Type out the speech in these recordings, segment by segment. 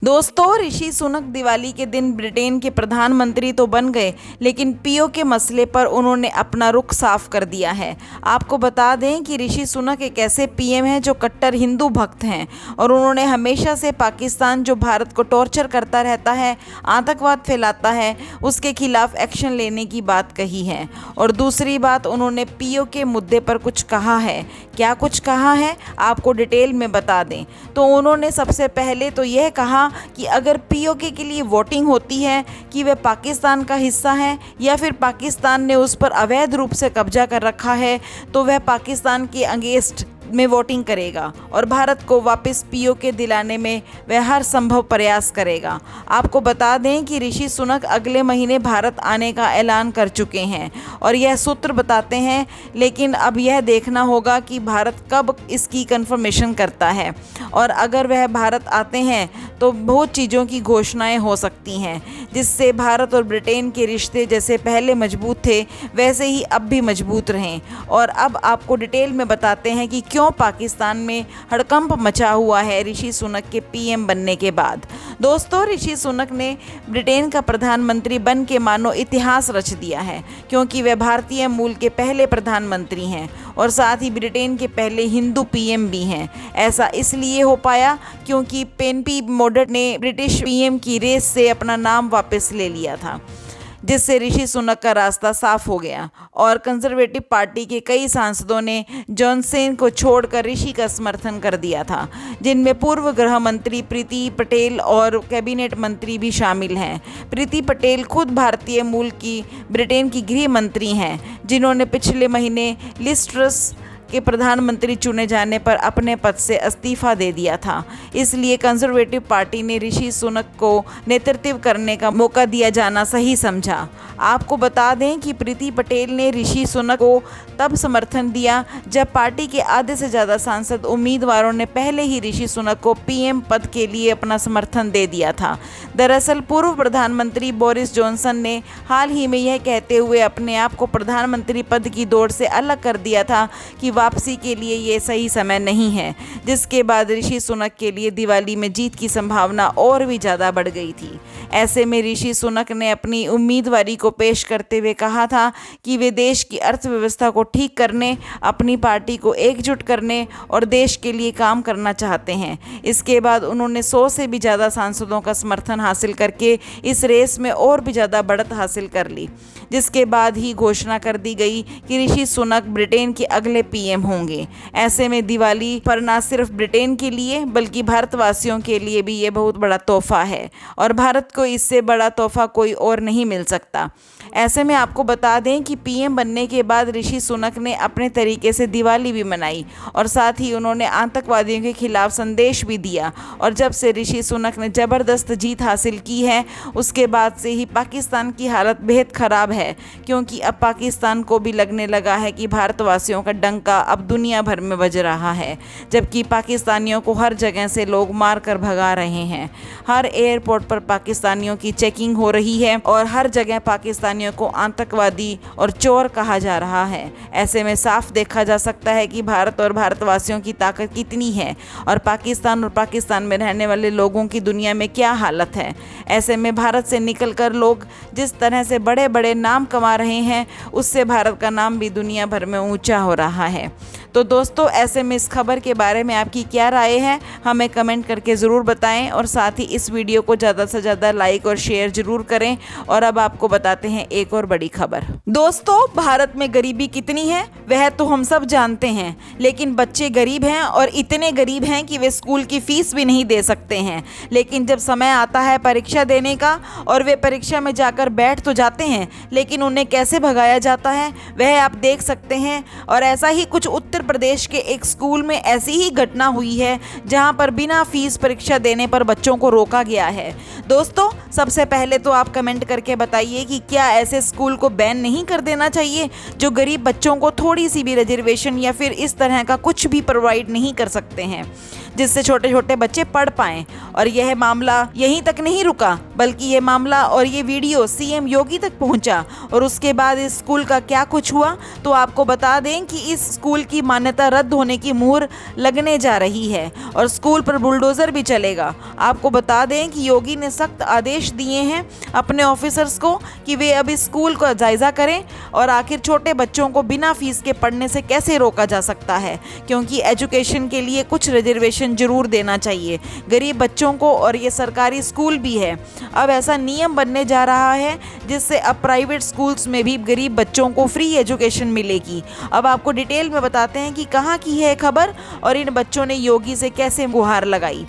दोस्तों, ऋषि सुनक दिवाली के दिन ब्रिटेन के प्रधानमंत्री तो बन गए, लेकिन पीओ के मसले पर उन्होंने अपना रुख साफ कर दिया है। आपको बता दें कि ऋषि सुनक एक ऐसे पीएम हैं जो कट्टर हिंदू भक्त हैं और उन्होंने हमेशा से पाकिस्तान जो भारत को टॉर्चर करता रहता है, आतंकवाद फैलाता है, उसके खिलाफ एक्शन लेने की बात कही है। और दूसरी बात, उन्होंने पीओ के मुद्दे पर कुछ कहा है। क्या कुछ कहा है आपको डिटेल में बता दें तो उन्होंने सबसे पहले तो यह कहा कि अगर पीओके के लिए वोटिंग होती है कि वह पाकिस्तान का हिस्सा है या फिर पाकिस्तान ने उस पर अवैध रूप से कब्जा कर रखा है, तो वह पाकिस्तान के अगेंस्ट में वोटिंग करेगा और भारत को वापस पीओके दिलाने में वह हर संभव प्रयास करेगा। आपको बता दें कि ऋषि सुनक अगले महीने भारत आने का ऐलान कर चुके हैं और यह सूत्र बताते हैं, लेकिन अब यह देखना होगा कि भारत कब इसकी कंफर्मेशन करता है। और अगर वह भारत आते हैं तो बहुत चीज़ों की घोषणाएं हो सकती हैं, जिससे भारत और ब्रिटेन के रिश्ते जैसे पहले मजबूत थे वैसे ही अब भी मजबूत रहें। और अब आपको डिटेल में बताते हैं कि क्यों पाकिस्तान में हड़कंप मचा हुआ है ऋषि सुनक के पीएम बनने के बाद। दोस्तों, ऋषि सुनक ने ब्रिटेन का प्रधानमंत्री बन के मानो इतिहास रच दिया है, क्योंकि वे भारतीय मूल के पहले प्रधानमंत्री हैं और साथ ही ब्रिटेन के पहले हिंदू पीएम भी हैं। ऐसा इसलिए हो पाया क्योंकि पेनपी मोडट ने ब्रिटिश पीएम की रेस से अपना नाम वापस ले लिया था, जिससे ऋषि सुनक का रास्ता साफ हो गया और कंजर्वेटिव पार्टी के कई सांसदों ने जॉनसन को छोड़कर ऋषि का समर्थन कर दिया था, जिनमें पूर्व गृह मंत्री प्रीति पटेल और कैबिनेट मंत्री भी शामिल हैं। प्रीति पटेल खुद भारतीय मूल की ब्रिटेन की गृह मंत्री हैं, जिन्होंने पिछले महीने लिज ट्रस के प्रधानमंत्री चुने जाने पर अपने पद से इस्तीफा दे दिया था। इसलिए कंजर्वेटिव पार्टी ने ऋषि सुनक को नेतृत्व करने का मौका दिया जाना सही समझा। आपको बता दें कि प्रीति पटेल ने ऋषि सुनक को तब समर्थन दिया जब पार्टी के आधे से ज़्यादा सांसद उम्मीदवारों ने पहले ही ऋषि सुनक को पीएम पद के लिए अपना समर्थन दे दिया था। दरअसल पूर्व प्रधानमंत्री बोरिस जॉनसन ने हाल ही में यह कहते हुए अपने आप को प्रधानमंत्री पद की दौड़ से अलग कर दिया था कि वापसी के लिए ये सही समय नहीं है, जिसके बाद ऋषि सुनक के लिए दिवाली में जीत की संभावना और भी ज़्यादा बढ़ गई थी। ऐसे में ऋषि सुनक ने अपनी उम्मीदवारी को पेश करते हुए कहा था कि वे देश की अर्थव्यवस्था को ठीक करने, अपनी पार्टी को एकजुट करने और देश के लिए काम करना चाहते हैं। इसके बाद उन्होंने 100 से भी ज़्यादा सांसदों का समर्थन हासिल करके इस रेस में और भी ज़्यादा बढ़त हासिल कर ली, जिसके बाद ही घोषणा कर दी गई कि ऋषि सुनक ब्रिटेन के अगले पीएम होंगे। ऐसे में दिवाली पर न सिर्फ ब्रिटेन के लिए बल्कि भारतवासियों के लिए भी ये बहुत बड़ा तोहफा है और भारत को इससे बड़ा तोहफा कोई और नहीं मिल सकता। ऐसे में आपको बता दें कि पीएम बनने के बाद ऋषि सुनक ने अपने तरीके से दिवाली भी मनाई और साथ ही उन्होंने आतंकवादियों के खिलाफ संदेश भी दिया। और जब से ऋषि सुनक ने ज़बरदस्त जीत हासिल की है, उसके बाद से ही पाकिस्तान की हालत बेहद ख़राब है, क्योंकि अब पाकिस्तान को भी लगने लगा है कि भारतवासियों का डंका अब दुनिया भर में बज रहा है, जबकि पाकिस्तानियों को हर जगह से लोग मार कर भगा रहे हैं। हर एयरपोर्ट पर पाकिस्तानियों की चेकिंग हो रही है और हर जगह पाकिस्तानियों को आतंकवादी और चोर कहा जा रहा है। ऐसे में साफ देखा जा सकता है कि भारत और भारतवासियों की ताकत कितनी है और पाकिस्तान में रहने वाले लोगों की दुनिया में क्या हालत है। ऐसे में भारत से निकलकर लोग जिस तरह से बड़े बड़े नाम कमा रहे हैं, उससे भारत का नाम भी दुनिया भर में ऊंचा हो रहा है। तो दोस्तों, ऐसे में इस खबर के बारे में आपकी क्या राय है, हमें कमेंट करके ज़रूर बताएं और साथ ही इस वीडियो को ज़्यादा से ज़्यादा लाइक और शेयर ज़रूर करें। और अब आपको बताते हैं एक और बड़ी खबर। दोस्तों, भारत में गरीबी कितनी है वह तो हम सब जानते हैं, लेकिन बच्चे गरीब हैं और इतने गरीब हैं कि वे स्कूल की फीस भी नहीं दे सकते हैं। लेकिन जब समय आता है परीक्षा देने का और वे परीक्षा में जाकर बैठ तो जाते हैं, लेकिन उन्हें कैसे भगाया जाता है वह आप देख सकते हैं। और ऐसा ही कुछ उत्तर प्रदेश के एक स्कूल में ऐसी ही घटना हुई है, जहां पर बिना फीस परीक्षा देने पर बच्चों को रोका गया है। दोस्तों, सबसे पहले तो आप कमेंट करके बताइए कि क्या ऐसे स्कूल को बैन नहीं कर देना चाहिए जो गरीब बच्चों को थोड़ी सी भी रिजर्वेशन या फिर इस तरह का कुछ भी प्रोवाइड नहीं कर सकते हैं। जिससे छोटे छोटे बच्चे पढ़ पाएं। और यह मामला यहीं तक नहीं रुका, बल्कि यह मामला और ये वीडियो सीएम योगी तक पहुंचा। और उसके बाद इस स्कूल का क्या कुछ हुआ, तो आपको बता दें कि इस स्कूल की मान्यता रद्द होने की मुहर लगने जा रही है और स्कूल पर बुलडोजर भी चलेगा। आपको बता दें कि योगी ने सख्त आदेश दिए हैं अपने ऑफिसर्स को कि वे अब इस स्कूल का जायजा करें और आखिर छोटे बच्चों को बिना फीस के पढ़ने से कैसे रोका जा सकता है, क्योंकि एजुकेशन के लिए कुछ रिजर्वेशन जरूर देना चाहिए गरीब बच्चों को। और ये सरकारी स्कूल भी है। अब ऐसा नियम बनने जा रहा है जिससे अब प्राइवेट स्कूल्स में भी गरीब बच्चों को फ्री एजुकेशन मिलेगी। अब आपको डिटेल में बताते हैं कि कहाँ की है खबर और इन बच्चों ने योगी से कैसे गुहार लगाई।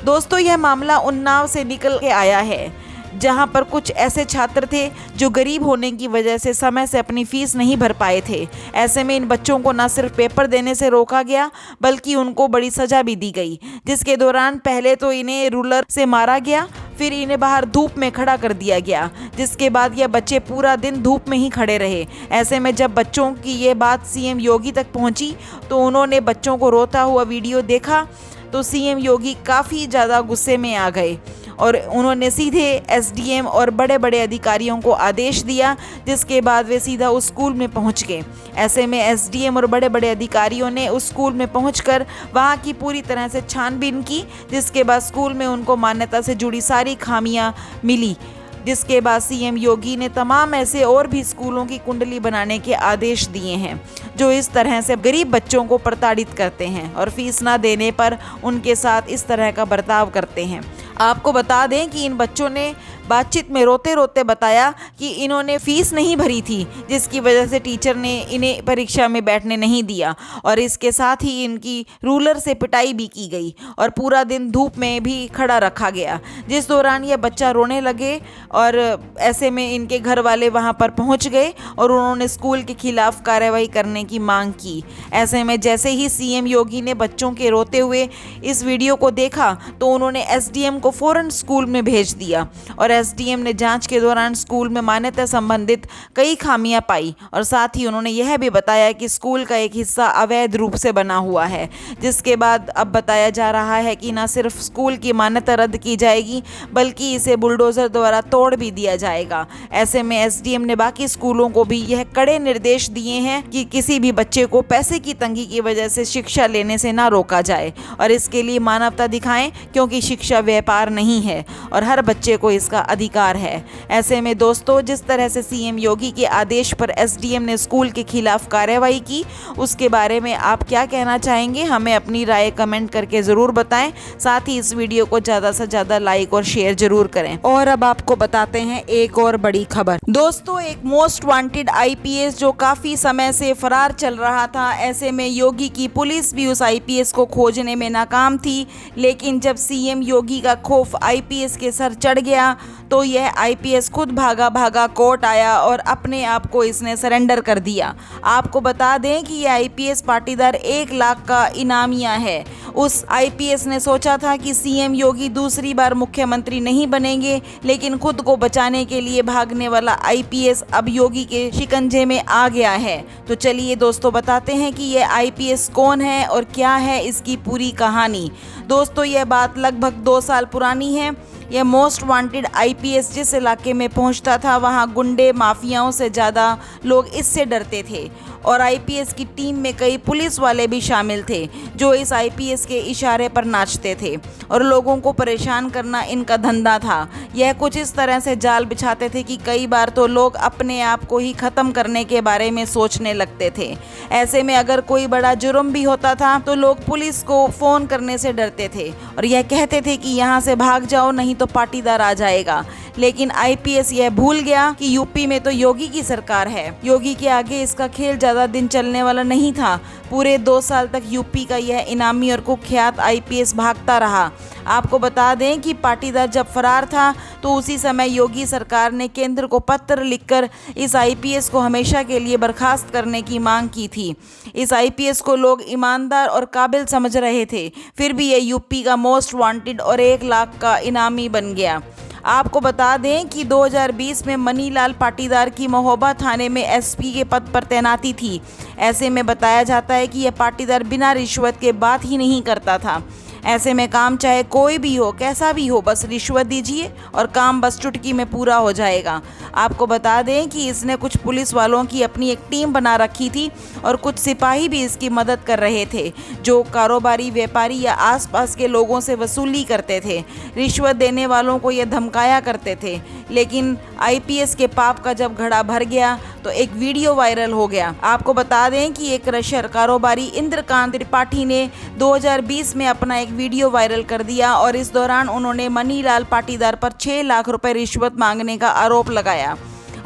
दोस्तों, यह मामला उन्नाव से निकल के आया है, जहां पर कुछ ऐसे छात्र थे जो गरीब होने की वजह से समय से अपनी फीस नहीं भर पाए थे। ऐसे में इन बच्चों को न सिर्फ पेपर देने से रोका गया, बल्कि उनको बड़ी सजा भी दी गई, जिसके दौरान पहले तो इन्हें रूलर से मारा गया, फिर इन्हें बाहर धूप में खड़ा कर दिया गया, जिसके बाद ये बच्चे पूरा दिन धूप में ही खड़े रहे। ऐसे में जब बच्चों की ये बात सीएम योगी तक पहुंची तो उन्होंने बच्चों को रोता हुआ वीडियो देखा तो सीएम योगी काफ़ी ज़्यादा गुस्से में आ गए और उन्होंने सीधे एसडीएम और बड़े बड़े अधिकारियों को आदेश दिया, जिसके बाद वे सीधा उस स्कूल में पहुंच गए। ऐसे में एसडीएम और बड़े बड़े अधिकारियों ने उस स्कूल में पहुंचकर वहां की पूरी तरह से छानबीन की, जिसके बाद स्कूल में उनको मान्यता से जुड़ी सारी खामियां मिली। जिसके बाद सीएम योगी ने तमाम ऐसे और भी स्कूलों की कुंडली बनाने के आदेश दिए हैं जो इस तरह से गरीब बच्चों को प्रताड़ित करते हैं और फीस ना देने पर उनके साथ इस तरह का बर्ताव करते हैं। आपको बता दें कि इन बच्चों ने बातचीत में रोते रोते बताया कि इन्होंने फीस नहीं भरी थी, जिसकी वजह से टीचर ने इन्हें परीक्षा में बैठने नहीं दिया और इसके साथ ही इनकी रूलर से पिटाई भी की गई और पूरा दिन धूप में भी खड़ा रखा गया, जिस दौरान ये बच्चा रोने लगे और ऐसे में इनके घर वाले वहां पर पहुंच गए और उन्होंने स्कूल के खिलाफ कार्रवाई करने की मांग की। ऐसे में जैसे ही सीएम योगी ने बच्चों के रोते हुए इस वीडियो को देखा तो उन्होंने एसडीएम को फौरन स्कूल में भेज दिया और एसडीएम ने जांच के दौरान स्कूल में मान्यता संबंधित कई खामियां पाई और साथ ही उन्होंने यह भी बताया कि स्कूल का एक हिस्सा अवैध रूप से बना हुआ है, जिसके बाद अब बताया जा रहा है कि न सिर्फ स्कूल की मान्यता रद्द की जाएगी बल्कि इसे बुलडोजर द्वारा तोड़ भी दिया जाएगा। ऐसे में एसडीएम ने बाकी स्कूलों को भी यह कड़े निर्देश दिए हैं कि किसी भी बच्चे को पैसे की तंगी की वजह से शिक्षा लेने से ना रोका जाए और इसके लिए मानवता दिखाएं, क्योंकि शिक्षा व्यापार नहीं है और हर बच्चे को इसका अधिकार है। ऐसे में दोस्तों, जिस तरह से सीएम योगी के आदेश पर एसडीएम ने स्कूल के खिलाफ कार्रवाई की, उसके बारे में आप क्या कहना चाहेंगे? हमें अपनी राय कमेंट करके ज़रूर बताएं। साथ ही इस वीडियो को ज़्यादा से ज़्यादा लाइक और शेयर जरूर करें। और अब आपको बताते हैं एक और बड़ी खबर। दोस्तों, एक मोस्ट वांटेड आईपीएस जो काफ़ी समय से फरार चल रहा था, ऐसे में योगी की पुलिस भी उस आईपीएस को खोजने में नाकाम थी। लेकिन जब सीएम योगी का खौफ आईपीएस के सर चढ़ गया तो यह आईपीएस खुद भागा भागा कोर्ट आया और अपने आप को इसने सरेंडर कर दिया। आपको बता दें कि यह आईपीएस पाटीदार 1 लाख का इनामिया है। उस आईपीएस ने सोचा था कि सीएम योगी दूसरी बार मुख्यमंत्री नहीं बनेंगे, लेकिन खुद को बचाने के लिए भागने वाला आईपीएस अब योगी के शिकंजे में आ गया है। तो चलिए दोस्तों, बताते हैं कि यह आईपीएस कौन है और क्या है इसकी पूरी कहानी। दोस्तों, यह बात लगभग 2 साल पुरानी है। यह मोस्ट वांटेड आईपीएस जिस इलाके में पहुंचता था वहां गुंडे माफियाओं से ज़्यादा लोग इससे डरते थे और आईपीएस की टीम में कई पुलिस वाले भी शामिल थे जो इस आईपीएस के इशारे पर नाचते थे और लोगों को परेशान करना इनका धंधा था। यह कुछ इस तरह से जाल बिछाते थे कि कई बार तो लोग अपने आप को ही ख़त्म करने के बारे में सोचने लगते थे। ऐसे में अगर कोई बड़ा जुर्म भी होता था तो लोग पुलिस को फ़ोन करने से डरते थे और यह कहते थे कि यहाँ से भाग जाओ नहीं तो पाटीदार आ जाएगा। लेकिन आईपीएस यह भूल गया कि यूपी में तो योगी की सरकार है। योगी के आगे इसका खेल ज़्यादा दिन चलने वाला नहीं था। पूरे 2 साल तक यूपी का यह इनामी और कुख्यात आईपीएस भागता रहा। आपको बता दें कि पाटीदार जब फरार था तो उसी समय योगी सरकार ने केंद्र को पत्र लिखकर इस आईपीएस को हमेशा के लिए बर्खास्त करने की मांग की थी। इस आईपीएस को लोग ईमानदार और काबिल समझ रहे थे, फिर भी यह यूपी का मोस्ट वांटेड और 1 लाख का इनामी बन गया। आपको बता दें कि 2020 में मनीलाल पाटीदार की महोबा थाने में एसपी के पद पर तैनाती थी। ऐसे में बताया जाता है कि यह पाटीदार बिना रिश्वत के बात ही नहीं करता था। ऐसे में काम चाहे कोई भी हो, कैसा भी हो, बस रिश्वत दीजिए और काम बस चुटकी में पूरा हो जाएगा। आपको बता दें कि इसने कुछ पुलिस वालों की अपनी एक टीम बना रखी थी और कुछ सिपाही भी इसकी मदद कर रहे थे, जो कारोबारी, व्यापारी या आसपास के लोगों से वसूली करते थे। रिश्वत देने वालों को ये धमकाया करते थे। लेकिन आईपीएस के पाप का जब घड़ा भर गया तो एक वीडियो वायरल हो गया। आपको बता दें कि एक क्रशर कारोबारी इंद्रकांत त्रिपाठी ने 2020 में अपना एक वीडियो वायरल कर दिया और इस दौरान उन्होंने मनीलाल पाटीदार पर 6 लाख रुपए रिश्वत मांगने का आरोप लगाया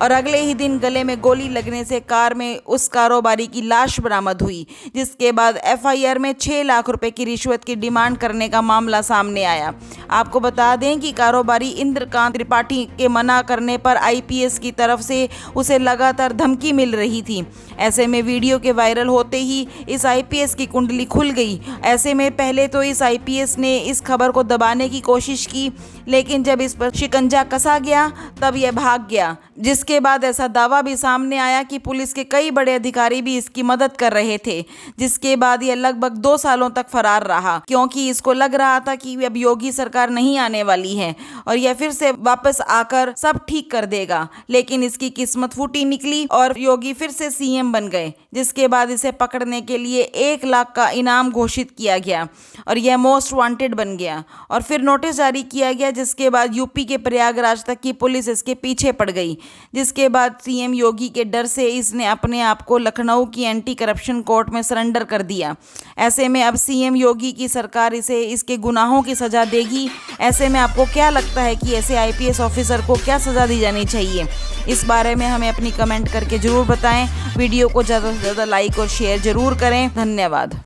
और अगले ही दिन गले में गोली लगने से कार में उस कारोबारी की लाश बरामद हुई, जिसके बाद एफआईआर में 6 लाख रुपए की रिश्वत की डिमांड करने का मामला सामने आया। आपको बता दें कि कारोबारी इंद्रकांत त्रिपाठी के मना करने पर आईपीएस की तरफ से उसे लगातार धमकी मिल रही थी। ऐसे में वीडियो के वायरल होते ही इस आईपीएस की कुंडली खुल गई। ऐसे में पहले तो इस आईपीएस ने इस खबर को दबाने की कोशिश की, लेकिन जब इस पर शिकंजा कसा गया तब यह भाग गया, जिसके बाद ऐसा दावा भी सामने आया कि पुलिस के कई बड़े अधिकारी भी इसकी मदद कर रहे थे, जिसके बाद यह लगभग 2 सालों तक फरार रहा, क्योंकि इसको लग रहा था कि अब योगी सरकार नहीं आने वाली है और यह फिर से वापस आकर सब ठीक कर देगा। लेकिन इसकी किस्मत फूटी निकली और योगी फिर से सीएम बन गए, जिसके बाद इसे पकड़ने के लिए 1 लाख का इनाम घोषित किया गया और यह मोस्ट वांटेड बन गया और फिर नोटिस जारी किया गया, जिसके बाद यूपी के प्रयागराज तक की पुलिस इसके पीछे पड़ गई। जिसके बाद सीएम योगी के डर से इसने अपने आप को लखनऊ की एंटी करप्शन कोर्ट में सरेंडर कर दिया। ऐसे में अब सीएम योगी की सरकार इसे इसके गुनाहों की सजा देगी। ऐसे में आपको क्या लगता है कि ऐसे आईपीएस ऑफिसर को क्या सजा दी जानी चाहिए? इस बारे में हमें अपनी कमेंट करके ज़रूर बताएं। वीडियो को ज़्यादा से ज़्यादा लाइक और शेयर ज़रूर करें। धन्यवाद।